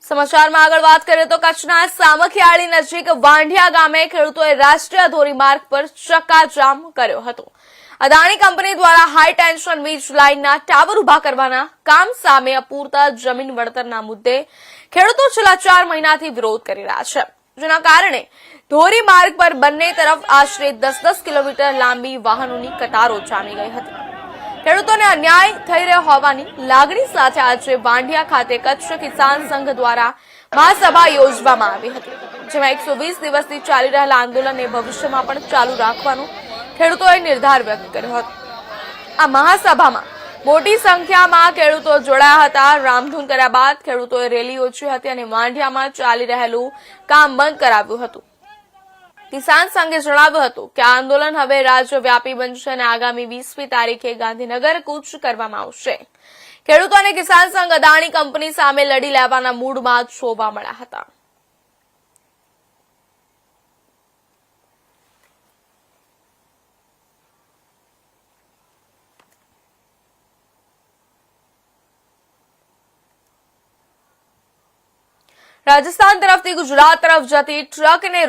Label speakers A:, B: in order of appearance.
A: સમાચારમાં આગળ વાત કરીએ તો કચ્છના સામખિયાળી નજીક વાંઢિયા ગામે ખેડૂતોએ રાષ્ટ્રીય ધોરીમાર્ગ પર ચક્કાજામ કર્યો હતો। અદાણી કંપની દ્વારા હાઈ ટેન્શન વીજ લાઇનના ટાવર ઉભા કરવાના કામ સામે અપૂરતા જમીન વળતરના મુદ્દે ખેડૂતો છેલ્લા 4 મહિનાથી વિરોધ કરી રહ્યા છે, જેના કારણે ધોરીમાર્ગ પર બંને તરફ આશરે 10-10 કિલોમીટર લાંબી વાહનોની કતારો જામી ગઈ હતી। ખેડૂતોને અન્યાય થઈ રહ્યો હોવાની લાગણી સાથે આજે વાંઢિયા ખાતે કચ્છ કિસાન સંઘ દ્વારા મહાસભા યોજવામાં આવી હતી, જેમાં 120 દિવસથી ચાલી રહેલા આંદોલનને ભવિષ્યમાં પણ ચાલુ રાખવાનો ખેડૂતોએ નિર્ધાર વ્યક્ત કર્યો હતો। આ મહાસભામાં મોટી સંખ્યામાં ખેડૂતો જોડાયા હતા। રામધૂન કર્યા બાદ ખેડૂતોએ રેલી યોજી હતી અને વાંઢિયામાં ચાલી રહેલું કામ બંધ કરાવ્યું હતું। કિસાન સંઘે જણાવ્યું હતું કે આ આંદોલન હવે રાજ્યવ્યાપી બનશે અને આગામી 20મી તારીખે ગાંધીનગર કૂચ કરવામાં આવશે। ખેડૂતો અને કિસાન સંઘ અદાણી કંપની સામે લડી લેવાના મૂડમાં જોવા મળ્યા હતા। રાજસ્થાન તરફથી ગુજરાત તરફ જતી ટ્રકને